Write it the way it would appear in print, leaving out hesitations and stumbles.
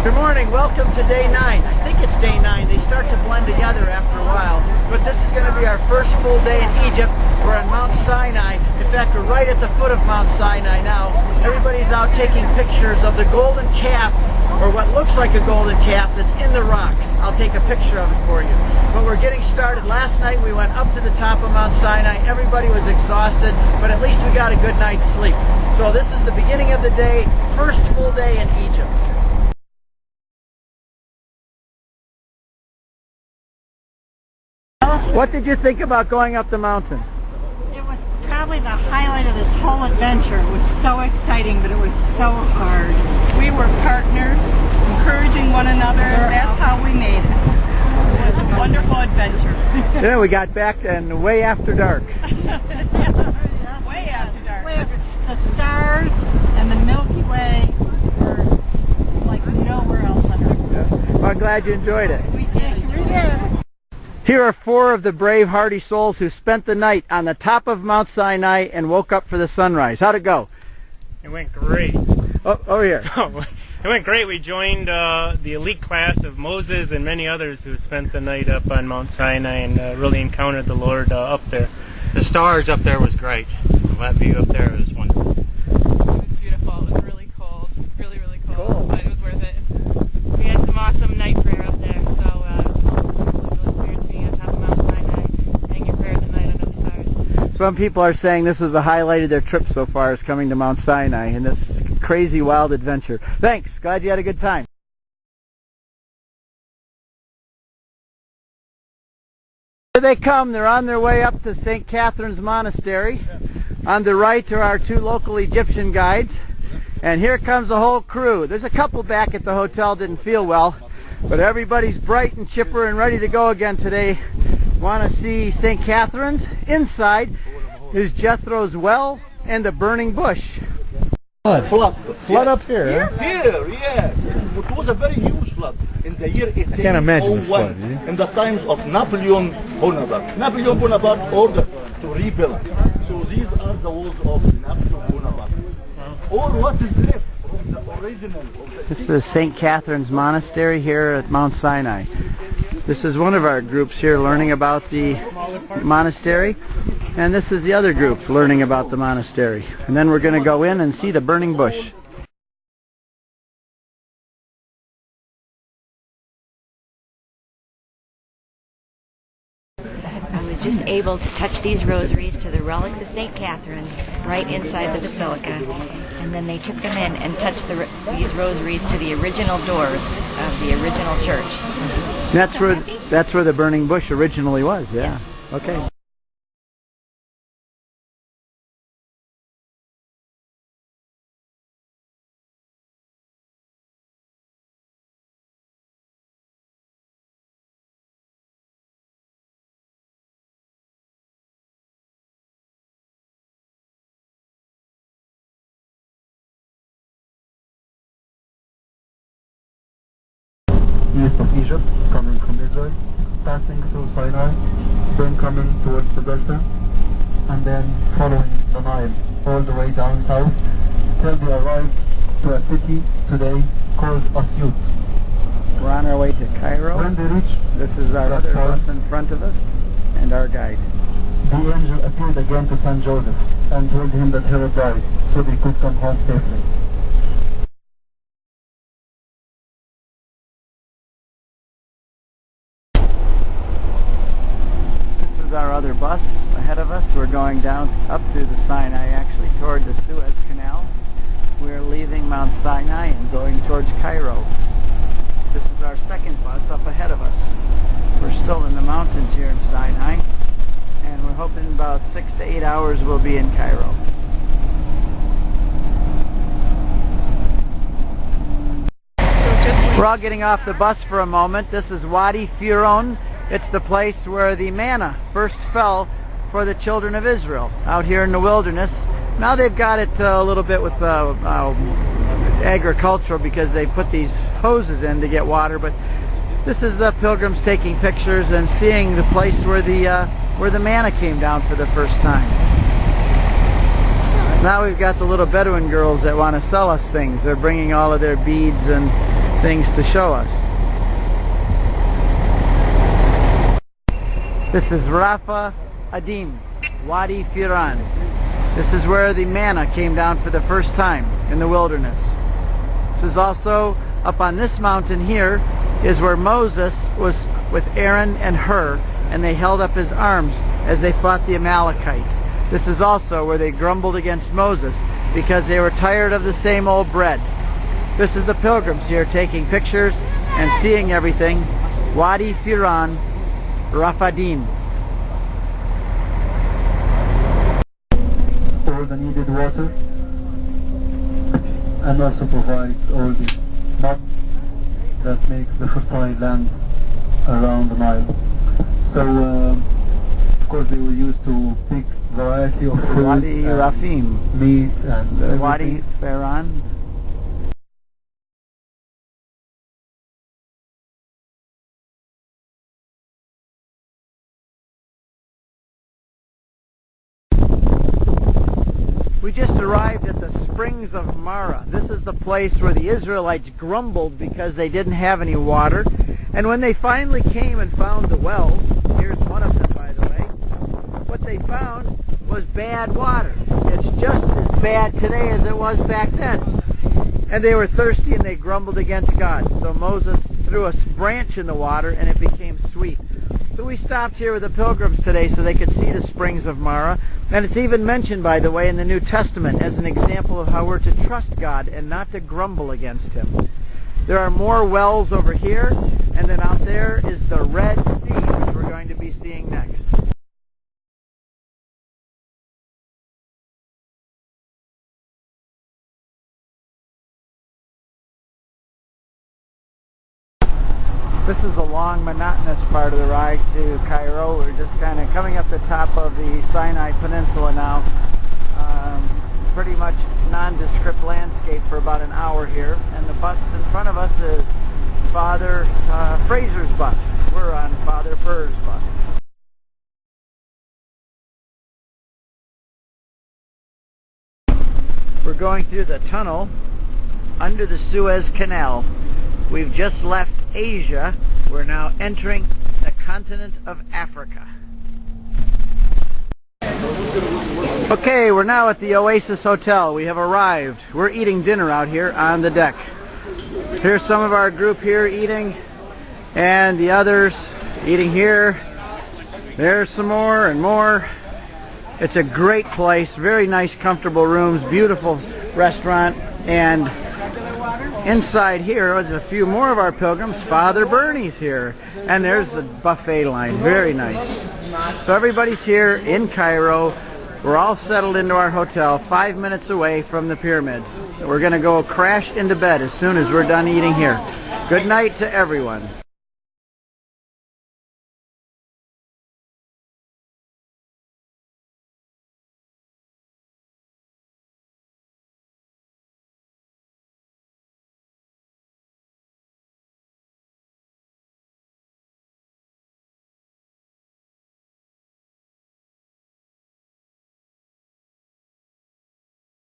Good morning, welcome to day 9. I think it's day 9. They start to blend together after a while. But this is going to be our first full day in Egypt. We're on Mount Sinai. In fact, we're right at the foot of Mount Sinai now. Everybody's out taking pictures of the golden calf, or what looks like a golden calf that's in the rocks. I'll take a picture of it for you. But we're getting started. Last night we went up to the top of Mount Sinai. Everybody was exhausted, but at least we got a good night's sleep. So this is the beginning of the day, first full day in Egypt. What did you think about going up the mountain? It was probably the highlight of this whole adventure. It was so exciting, but it was so hard. We were partners, encouraging one another. That's how we made it. It was a wonderful adventure. Yeah, we got back and way after dark. Way after dark. The stars and the Milky Way were like nowhere else on Earth. Yeah. Well, I'm glad you enjoyed it. We did. We did. Here are 4 of the brave, hardy souls who spent the night on the top of Mount Sinai and woke up for the sunrise. How'd it go? It went great. Oh, over here. It went great. We joined the elite class of Moses and many others who spent the night up on Mount Sinai and really encountered the Lord up there. The stars up there was great. That view up there was wonderful. It was beautiful. It was really cold. Really, really cold. But it was worth it. We had some awesome night prayer up there. So some people are saying this was the highlight of their trip so far, is coming to Mount Sinai in this crazy wild adventure. Thanks. Glad you had a good time. Here they come. They're on their way up to St. Catherine's Monastery. On the right are our 2 local Egyptian guides. And here comes the whole crew. There's a couple back at the hotel didn't feel well, but everybody's bright and chipper and ready to go again today. Want to see St. Catherine's? Inside is Jethro's well and the burning bush. Flood up here. Here, yes. It was a very huge flood in the year 1801. I can't imagine the flood. In the times of Napoleon Bonaparte. Napoleon Bonaparte ordered to rebuild. So these are the walls of Napoleon Bonaparte. Or what is left from the original. This is St. Catherine's Monastery here at Mount Sinai. This is one of our groups here learning about the monastery, and this is the other group learning about the monastery. And then we're going to go in and see the burning bush. I was just able to touch these rosaries to the relics of St. Catherine right inside the basilica, and then they took them in and touched these rosaries to the original doors of the original church. That's where the burning bush originally was, yeah. Yes. Okay. East of Egypt, coming from Israel, passing through Sinai, then coming towards the Delta, and then following the Nile all the way down south till they arrived to a city today called Asyut. We're on our way to Cairo. When they reached This is our other bus in front of us and our guide. the angel appeared again to Saint Joseph and told him that Herod died, so they could come home safely. Our other bus ahead of us. We're going down up through the Sinai, actually toward the Suez Canal. We're leaving Mount Sinai and going towards Cairo. This is our second bus up ahead of us. We're still in the mountains here in Sinai, and we're hoping about 6 to 8 hours we'll be in Cairo. We're all getting off the bus for a moment. This is Wadi Firon. It's the place where the manna first fell for the children of Israel, out here in the wilderness. Now they've got it a little bit with agricultural because they put these hoses in to get water, but this is the pilgrims taking pictures and seeing the place where the manna came down for the first time. Now we've got the little Bedouin girls that want to sell us things. They're bringing all of their beads and things to show us. This is Rafa Adim, Wadi Firan. This is where the manna came down for the first time in the wilderness. This is also up on this mountain here is where Moses was with Aaron and Hur, and they held up his arms as they fought the Amalekites. This is also where they grumbled against Moses because they were tired of the same old bread. This is the pilgrims here taking pictures and seeing everything. Wadi Firan, Rafadim. All the needed water, and also provides all this mud that makes the fertile land around the Nile. So, of course, they were used to big variety of food, Wadi Rafim, meat, and Wadi Firan. We just arrived at the Springs of Mara. This is the place where the Israelites grumbled because they didn't have any water. And when they finally came and found the wells, here's one of them by the way, what they found was bad water. It's just as bad today as it was back then. And they were thirsty and they grumbled against God. So Moses threw a branch in the water and it became sweet. So we stopped here with the pilgrims today so they could see the Springs of Mara. And it's even mentioned, by the way, in the New Testament as an example of how we're to trust God and not to grumble against Him. There are more wells over here, and then out there is the Red Sea, which we're going to be seeing next. This is the long, monotonous part of the ride to Cairo. We're just kind of coming up the top of the Sinai Peninsula now. Pretty much nondescript landscape for about an hour here. And the bus in front of us is Father Fraser's bus. We're on Father Burr's bus. We're going through the tunnel under the Suez Canal. We've just left Asia. We're now entering the continent of Africa. Okay, we're now at the Oasis Hotel. We have arrived. We're eating dinner out here on the deck. Here's some of our group here eating, and the others eating here. There's some more and more. It's a great place, very nice, comfortable rooms, beautiful restaurant, and inside here, there's a few more of our pilgrims. Father Bernie's here. And there's the buffet line. Very nice. So everybody's here in Cairo. We're all settled into our hotel 5 minutes away from the pyramids. We're going to go crash into bed as soon as we're done eating here. Good night to everyone.